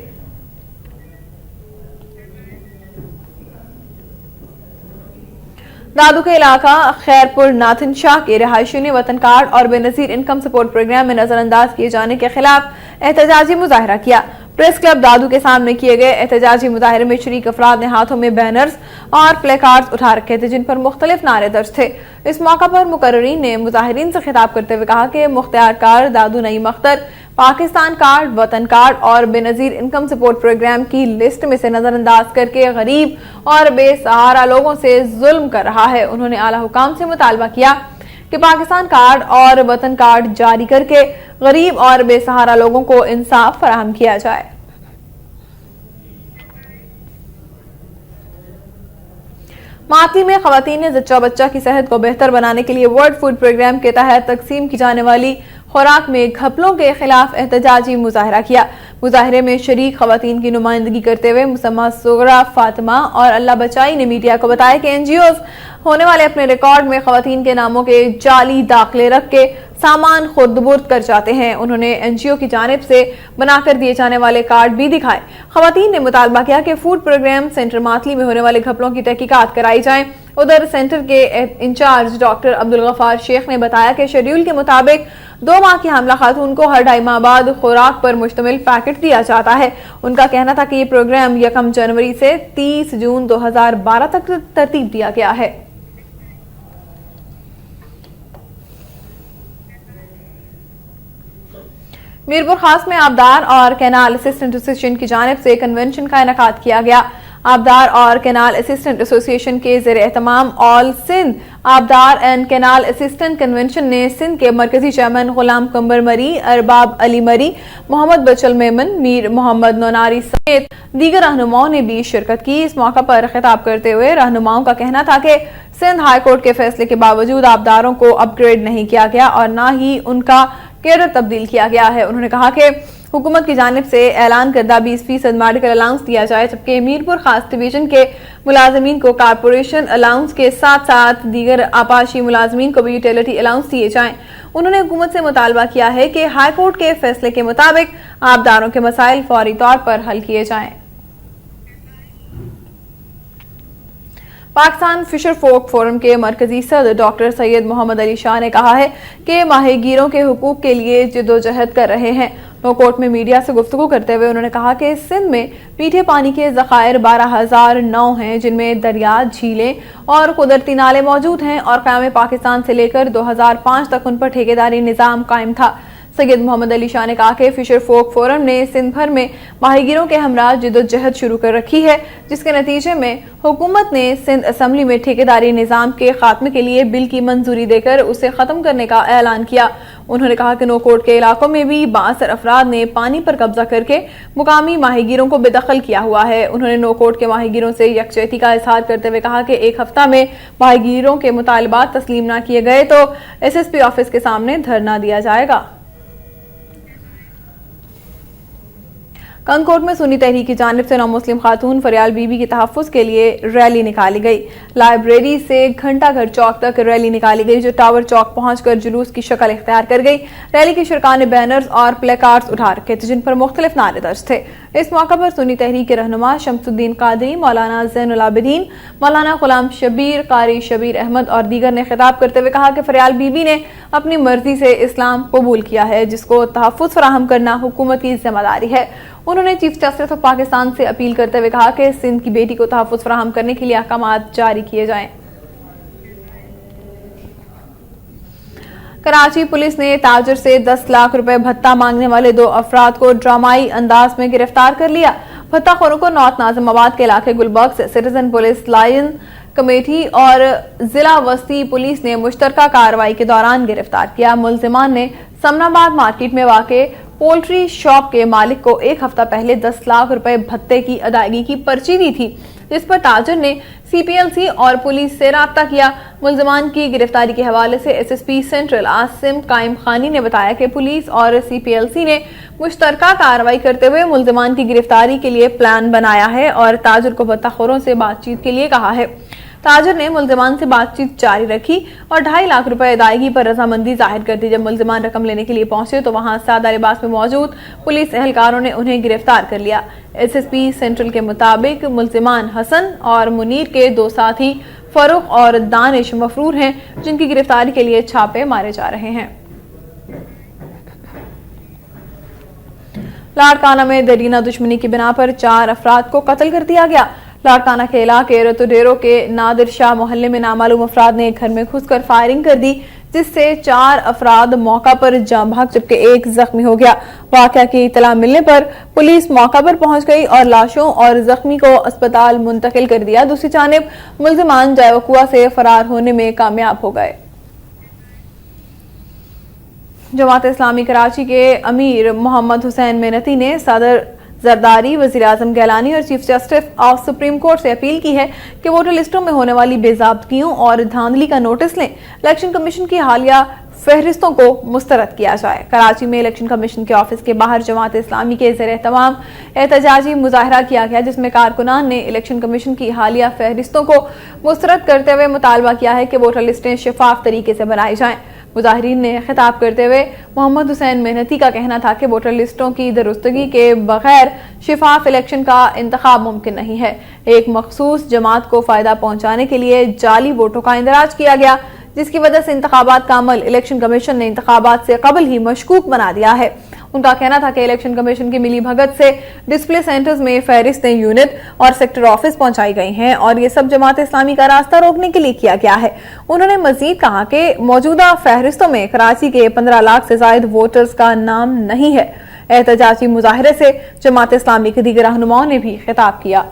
دادو کے علاقہ خیرپور ناتھن شاہ کے رہائشیوں نے وطن کارڈ اور بے نظیر انکم سپورٹ پروگرام میں نظر انداز کیے جانے کے خلاف احتجاجی مظاہرہ کیا۔ پریس کلب دادو کے سامنے کیے گئے احتجاجی مظاہرے میں شریک افراد نے ہاتھوں میں بینرز اور پلے کارڈز اٹھا رکھے تھے، جن پر مختلف نعرے درج تھے۔ اس موقع پر مقررین نے مظاہرین سے خطاب کرتے ہوئے کہا کہ مختار کار دادو نعیم اختر پاکستان کارڈ، وطن کارڈ اور بے نظیر انکم سپورٹ پروگرام کی لسٹ میں سے نظر انداز کر کے غریب اور بے سہارا لوگوں سے ظلم کر رہا ہے۔ انہوں نے اعلیٰ حکام سے مطالبہ کیا کہ پاکستان کارڈ اور وطن کارڈ جاری کر کے غریب اور بے سہارا لوگوں کو انصاف فراہم کیا جائے۔ ماتی میں خواتین نے زچہ بچہ کی صحت کو بہتر بنانے کے لیے ورلڈ فوڈ پروگرام کے تحت تقسیم کی جانے والی خوراک میں گھپلوں کے خلاف احتجاجی مظاہرہ کیا۔ مظاہرے میں شریک خواتین کی نمائندگی کرتے ہوئے مسمہ صغرا فاطمہ اور اللہ بچائی نے میڈیا کو بتایا کہ این جی اوز ہونے والے اپنے ریکارڈ میں خواتین کے ناموں کے جعلی داخلے رکھ کے سامان خود برد کر جاتے ہیں۔ انہوں نے این جی او کی جانب سے بنا کر دیے جانے والے کارڈ بھی دکھائے۔ خواتین نے مطالبہ کیا کہ فوڈ پروگرام سینٹر ماتلی میں ہونے والے گھپلوں کی تحقیقات کرائی جائیں۔ ادھر سینٹر کے انچارج ڈاکٹر عبدالغفار شیخ نے بتایا کہ شیڈیول کے مطابق 2 ماہ کی حاملہ خاتون کو ہر 2.5 ماہ بعد خوراک پر مشتمل پیکٹ دیا جاتا ہے۔ ان کا کہنا تھا کہ یہ پروگرام 1 جنوری سے 30 جون 2012 تک ترتیب دیا گیا ہے۔ میرپور خاص میں آبدار اور کینال اسسٹنٹ ایسوسیشن کی جانب سے کنونشن کا انعقاد کیا گیا۔ آبدار اور کینال اسسٹنٹ ایسوسیشن کے زیر اہتمام آل سندھ آبدار اینڈ کینال اسسٹنٹ کنونشن نے سندھ کے مرکزی چیئرمین غلام قمر مری، ارباب علی مری، محمد بچل میمن، میر محمد نوناری سمیت دیگر رہنماؤں نے بھی شرکت کی۔ اس موقع پر خطاب کرتے ہوئے رہنماؤں کا کہنا تھا کہ سندھ ہائی کورٹ کے فیصلے کے باوجود آبداروں کو اپ گریڈ نہیں کیا گیا اور نہ ہی ان کا کیڈر تبدیل کیا گیا ہے۔ انہوں نے کہا کہ حکومت کی جانب سے اعلان کردہ 20% میڈیکل الاؤنس دیا جائے، جبکہ میرپور خاص ڈویژن کے ملازمین کو کارپوریشن الاؤنس کے ساتھ ساتھ دیگر آباشی ملازمین کو بھی یوٹیلیٹی الاؤنس دیے جائیں۔ انہوں نے حکومت سے مطالبہ کیا ہے کہ ہائی کورٹ کے فیصلے کے مطابق آبداروں کے مسائل فوری طور پر حل کیے جائیں۔ پاکستان فشر فوک فورم کے مرکزی صدر ڈاکٹر سید محمد علی شاہ نے کہا ہے کہ ماہی گیروں کے حقوق کے لیے جدوجہد کر رہے ہیں۔ نوکوٹ میں میڈیا سے گفتگو کرتے ہوئے انہوں نے کہا کہ سندھ میں میٹھے پانی کے ذخائر 12,009 ہیں، جن میں دریا، جھیلیں اور قدرتی نالے موجود ہیں اور قیام پاکستان سے لے کر 2005 تک ان پر ٹھیکیداری نظام قائم تھا۔ سید محمد علی شاہ نے کہا کہ فشر فوک فورم نے سندھ بھر میں ماہی گیروں کے ہمراہ جدوجہد شروع کر رکھی ہے، جس کے نتیجے میں حکومت نے سندھ اسمبلی میں ٹھیکیداری نظام کے خاتمے کے لیے بل کی منظوری دے کر اسے ختم کرنے کا اعلان کیا۔ انہوں نے کہا کہ نوکوٹ کے علاقوں میں بھی بااثر افراد نے پانی پر قبضہ کر کے مقامی ماہی گیروں کو بے دخل کیا ہوا ہے۔ انہوں نے نوکوٹ کے ماہی گیروں سے یکجہتی کا اظہار کرتے ہوئے کہا کہ 1 ہفتہ میں ماہی گیروں کے مطالبات تسلیم نہ کیے گئے تو ایس ایس پی آفس کے سامنے دھرنا دیا جائے گا۔ کنکوٹ میں سنی تحریک کی جانب سے نو مسلم خاتون فریال بی بی کے تحفظ کے لیے ریلی نکالی گئی۔ لائبریری سے گھنٹہ گھر چوک تک ریلی نکالی گئی، جو ٹاور چوک پہنچ کر جلوس کی شکل اختیار کر گئی۔ ریلی کے شرکاء نے بینرز اور پلے کارڈز اٹھا رکھے تھے، جن پر مختلف نعرے درج تھے۔ اس موقع پر سنی تحریک کے رہنما شمس الدین قادری، مولانا زین العابدین، مولانا غلام شبیر، قاری شبیر احمد اور دیگر نے خطاب کرتے ہوئے کہا کہ فریال بی بی نے اپنی مرضی سے اسلام قبول کیا ہے، جس کو تحفظ فراہم کرنا حکومت کی ذمہ داری ہے۔ انہوں نے چیف جسٹس آف پاکستان سے اپیل کرتے ہوئے کہا کہ سندھ کی بیٹی کو تحفظ فراہم کرنے کے لیے احکامات جاری کیے جائیں۔ कराची पुलिस ने ताजिर से 10 लाख रुपए भत्ता मांगने वाले 2 अफराद को ड्रामाई अंदाज में गिरफ्तार कर लिया। भत्ताखोरों को नॉर्थ नाजिमाबाद के इलाके गुलबर्ग से सिटीजन पुलिस लायन कमेटी और जिला वस्ती पुलिस ने मुश्तरका कार्रवाई के दौरान गिरफ्तार किया। मुल्जिमान ने समनाबाद मार्केट में वाक़े पोल्ट्री शॉप के मालिक को 1 हफ्ता पहले 10 लाख रुपए भत्ते की अदायगी की पर्ची दी थी, जिस पर ताजिर ने CPLC और पुलिस से राब्ता किया। मुल्जिमान की गिरफ्तारी के हवाले से SSP सेंट्रल आसिम कायम खानी ने बताया कि पुलिस और CPLC ने मुश्तरका कार्रवाई करते हुए मुल्जिमान की गिरफ्तारी के लिए प्लान बनाया है और ताजिर को भत्ताखोरों से बातचीत के लिए कहा है। ताजिर ने मुल्जिमान से बातचीत जारी रखी और 2.5 लाख रुपए अदायगी पर रजामंदी जाहिर कर दी। जब मुल्जिमान रकम लेने के लिए पहुंचे तो वहां सादा लिबास में मौजूद पुलिस एहलकारों ने उन्हें गिरफ्तार कर लिया। SSP सेंट्रल के मुताबिक मुल्जिमान हसन और मुनीर के 2 साथी फरूख और दानिश मफरूर हैं, जिनकी गिरफ्तारी के लिए छापे मारे जा रहे हैं। लाड़काना में दरीना दुश्मनी की बिना पर 4 अफराद को कत्ल कर दिया गया। लाड़काना के इलाके रतुडेरो के नादिर शाह मोहल्ले में नामालूम अफराद ने एक घर में घुसकर फायरिंग कर दी, जिससे 4 अफराद मौका पर जान भाग जबकि 1 जख्मी हो गया। वाकया की इतला मिलने पर पुलिस मौका पर पहुंच गई और लाशों और जख्मी को अस्पताल मुंतकिल कर दिया। दूसरी जानिब मुल्जिमान जायवकुआ से फरार होने में कामयाब हो गए। जमात इस्लामी कराची के अमीर मोहम्मद हुसैन मेहनती ने सदर जरदारी, वज़ीर आज़म गैलानी और chief justice of supreme court से अपील की है कि वोटर लिस्टों में होने वाली बेज़ाब्तियों और धांधली का नोटिस लें। इलेक्शन कमीशन की हालिया फहरिस्तों को मुस्तरद किया जाए। कराची में इलेक्शन कमीशन के ऑफिस के बाहर जमात इस्लामी के ज़ेर तमाम एहतजाजी मुजाहरा किया गया, जिसमें कारकुनान ने इलेक्शन कमीशन की हालिया फहरिस्तों को मुस्तरद करते हुए मुतालबा किया है कि वोटर लिस्टें शफाफ तरीके से बनाई जाएं। मुजाहिरीन ने खिताब करते हुए मोहम्मद हुसैन मेहनती का कहना था कि वोटर लिस्टों की दुरुस्तगी के बगैर शिफाफ इलेक्शन का इंतखाब मुमकिन नहीं है। एक मखसूस जमात को फायदा पहुंचाने के लिए जाली वोटों का इंदराज किया गया, जिसकी वजह से इंतखाबात का अमल इलेक्शन कमीशन ने इंतखाबात से कबल ही मशकूक बना दिया है। उनका कहना था कि इलेक्शन कमीशन की मिली भगत से डिस्प्ले सेंटर्स में फहरिस्तें यूनिट और सेक्टर ऑफिस पहुंचाई गई हैं और ये सब जमात इस्लामी का रास्ता रोकने के लिए किया गया है। उन्होंने मजीद कहा कि मौजूदा फहरिस्तों में कराची के 15 लाख से ज्यादा वोटर्स का नाम नहीं है। एहतजाजी मुजाहरे से जमात इस्लामी के दीगर रहनुमाओं ने भी खिताब किया।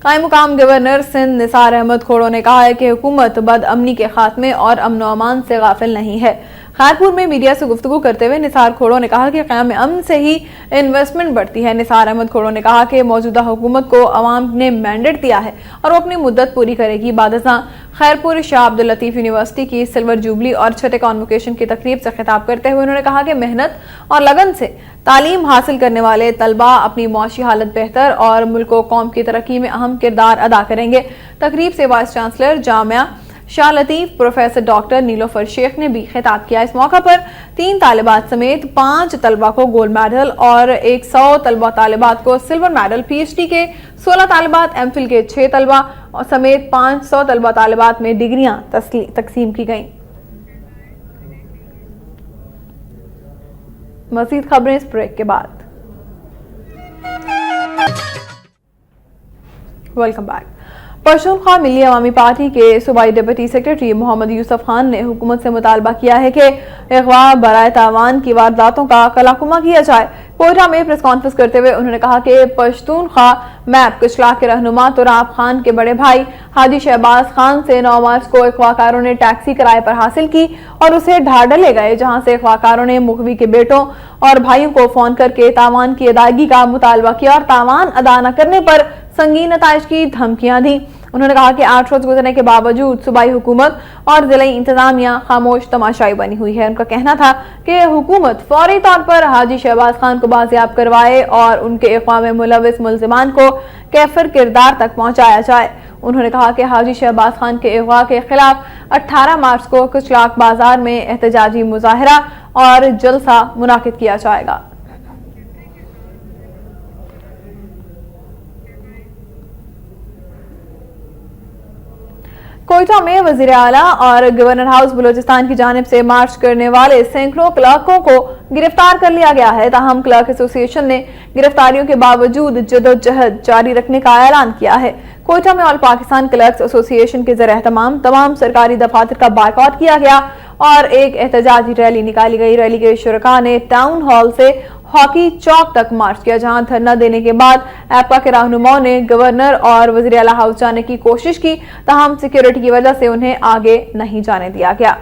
कायम मुकाम गवर्नर सिंध निसार अहमद खोड़ो ने कहा है कि हुकूमत बदअमनी के खात्मे और अमन अमान से गाफिल नहीं है। खैरपुर में मीडिया से गुफ्तगू करते हुए निसार खोड़ो ने कहा कि क़याम अमन से ही इन्वेस्टमेंट बढ़ती है। निसार अहमद खोड़ो ने कहा कि मौजूदा हुकूमत को अवाम ने मैंडेट दिया है और वो अपनी मुद्दत पूरी करेगी। बादशाह खैरपुर शाह अब्दुल लतीफ यूनिवर्सिटी की सिल्वर जुबली और छठे कॉन्वोकेशन की तकरीब से खिताब करते हुए उन्होंने कहा कि मेहनत और लगन से तालीम हासिल करने वाले तलबा अपनी मुआशी हालत बेहतर और मुल्क व कौम की तरक्की में अहम किरदार अदा करेंगे। तकरीब से vice chancellor Jamia Shah Latif professor doctor Nilofar Shaikh ने भी खिताब किया। इस मौका पर 3 तालिबात समेत 5 तलबा को गोल्ड मेडल और 100 तलबा तालिबात को सिल्वर मेडल, PhD के 16 तालिबात, MPhil के 6 तलबा और समेत 500 तलबा तालिबात में डिग्रियां तकसीम की गईं। मज़ीद खबरें इस ब्रेक के बाद। Welcome back. Pashtunkhwa Milli Awami party के सूबाई डिप्टी सेक्रेटरी मोहम्मद यूसुफ खान ने हुकूमत से मुतालबा किया है कि अगवा बराए तावान की वारदातों का कलाकुमा किया जाए। कोयटा में प्रेस कॉन्फ्रेंस करते हुए उन्होंने कहा कि पश्तूनख्वा मैप कुचला के रहनुमा तुराब खान के बड़े भाई हाजी शहबाज खान से 9 मार्च को अगवाकारों ने टैक्सी किराए पर हासिल की और उसे ढाढ़ ले गए, जहां से अगवाकारों ने मुखवी के बेटों और भाइयों को फोन करके तावान की अदायगी का मुतालबा किया और तावान अदा न करने पर संगीन नताइज की धमकियां दी। उन्होंने कहा कि 8 रोज गुजरने के बावजूद सूबाई हुकूमत और जिला इंतजामिया खामोश तमाशाई बनी हुई है। उनका कहना था कि हुकूमत फौरी तौर पर हाजी शहबाज खान को बाजियाब करवाए और उनके अगवा में मुलविस मुल्जिमान को कैफर किरदार तक पहुंचाया जाए। उन्होंने कहा कि हाजी शहबाज खान के अगवा के खिलाफ 18 मार्च को कुचलाक बाजार में एहतजाजी मुजाहरा और जलसा मुनाकिद किया जाएगा। कोयटा में वजीर आला और गवर्नर हाउस बलूचिस्तान की जानिब से मार्च करने वाले सैकड़ों क्लर्कों को गिरफ्तार कर लिया गया है। ताहम क्लर्क एसोसिएशन ने गिरफ्तारियों के बावजूद जदोजहद जारी रखने का ऐलान किया है। कोयटा में ऑल पाकिस्तान क्लर्क्स एसोसिएशन के ज़रिए तमाम सरकारी दफातर का बायकॉट किया गया और एक एहतजाजी रैली निकाली गई। रैली के शुरका ने टाउन हॉल से हॉकी चौक तक मार्च किया, जहां धरना देने के बाद एपा के रहनुमाओं ने गवर्नर और वज़ीर आला हाउस जाने की कोशिश की, ताहम सिक्योरिटी की वजह से उन्हें आगे नहीं जाने दिया गया।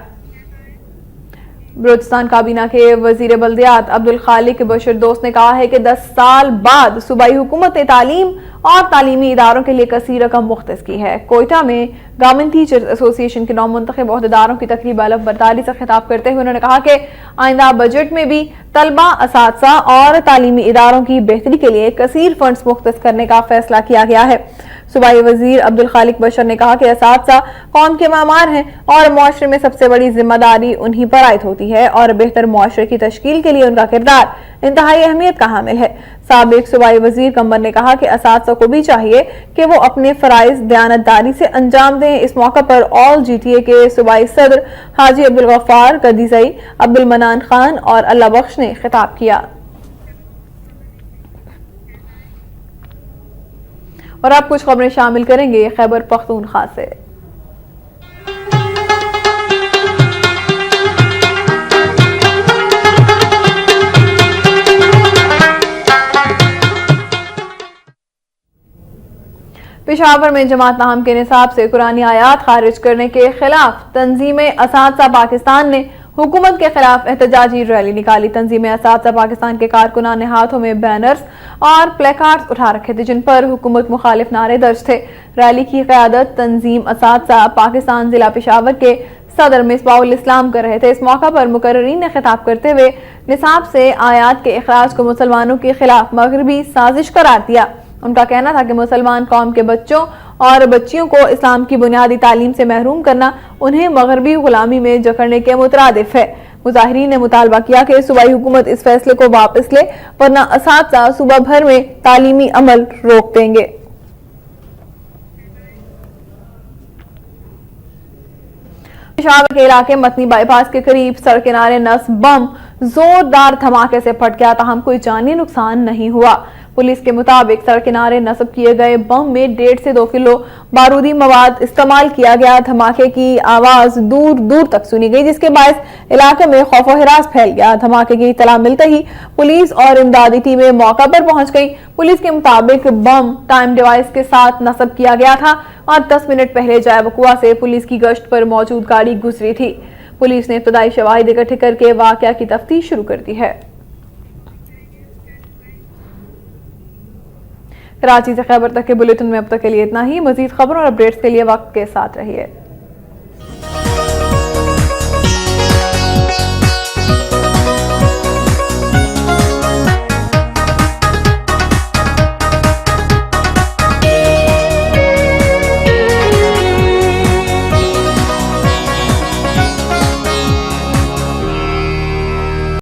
बलूचिस्तान काबीना के वजीर बल्दियात अब्दुल खालिक बशीर दोस्त ने कहा है कि 10 साल बाद सूबाई हुकूमत ने तालीम और तालीमी इदारों के लिए कसीर रकम मुख्तस की है। कोयटा में गवर्नमेंट टीचर्स एसोसिएशन के नौमुंतखब ओहदेदारों की तकरीब अलफ-बरदारी से खिताब करते हुए उन्होंने कहा कि आइंदा बजट में भी तलबा, असातिज़ा और तालीमी इदारों की बेहतरी के लिए कसीर फंड्स मुख्तस करने का फैसला किया गया है। सूबाई वजीर अब्दुल खालिक बशर ने कहा कि असातिज़ा कौम के मामार हैं और मुआशरे में सबसे बड़ी जिम्मेदारी उन्हीं पर आयद होती है और बेहतर मुआशरे की तश्कील के लिए उनका किरदार इंतहाई अहमियत का हामिल है। साबिक सूबाई वजीर कंबर ने कहा कि असातिज़ा को भी चाहिए कि वो अपने फराइज दयानतदारी से अंजाम दें। इस मौका पर ऑल GTA के सूबाई सदर हाजी अब्दुल गफ्फार कदीजई, अब्दुल मनान खान और अल्लाह बख्श ने खिताब किया। और आप कुछ खबरें शामिल करेंगे खैबर पख्तूनख्वा से। पेशावर में जमात नाम के निसाब से कुरानी आयात खारिज करने के खिलाफ तंजीम असातिज़ा पाकिस्तान ने हुकूमत के खिलाफ एहतजाजी रैली निकाली। तंजीम असातिज़ा पाकिस्तान के कारकुनान ने हाथों में बैनर्स और प्लेकार्ड्स उठा रखे थे जिन पर हुकूमत मुखालिफ नारे दर्ज थे। रैली की क़यादत तंजीम असातिज़ा पाकिस्तान जिला पेशावर के सदर मिसबाहुल इस्लाम कर रहे थे। इस मौका पर मुकर्रिरीन ने खिताब करते हुए निसाब से आयात के इखराज को मुसलमानों के खिलाफ मगरबी साजिश करार दिया। उनका कहना था कि मुसलमान कौम के बच्चों और बच्चियों को इस्लाम की बुनियादी तालीम से महरूम करना उन्हें मगरबी गुलामी में जकड़ने के मुतरादिफ है। मुजाहिरीन ने मुतालबा किया कि सूबाई हुकूमत इस फैसले को वापस ले, वरना असातिज़ा सूबा भर में तालीमी अमल रोक देंगे। पेशावर के इलाके मतनी बाईपास के करीब सड़क किनारे नस्ब बम जोरदार धमाके से फट गया, ताहम कोई जानी नुकसान नहीं हुआ। पुलिस के मुताबिक सड़क किनारे नस्ब किए गए बम में 1.5 से 2 किलो बारूदी मवाद इस्तेमाल किया गया। धमाके की आवाज दूर दूर तक सुनी गई, जिसके बायस इलाके में खौफ व हिरास फैल गया। धमाके की इत्तला मिलते ही पुलिस और इमदादी टीमें मौका पर पहुंच गई। पुलिस के मुताबिक बम टाइम डिवाइस के साथ नस्ब किया गया था और 10 मिनट पहले जाए वकुआ से पुलिस की गश्त पर मौजूद गाड़ी गुजरी थी। पुलिस ने इब्तदाई शवाहिद इकट्ठे करके वाकया की तफ्तीश शुरू कर दी है। कराची से खैबर तक के बुलेटिन में अब तक के लिए इतना ही। मजीद खबरों और अपडेट्स के लिए वक्त के साथ रहिए।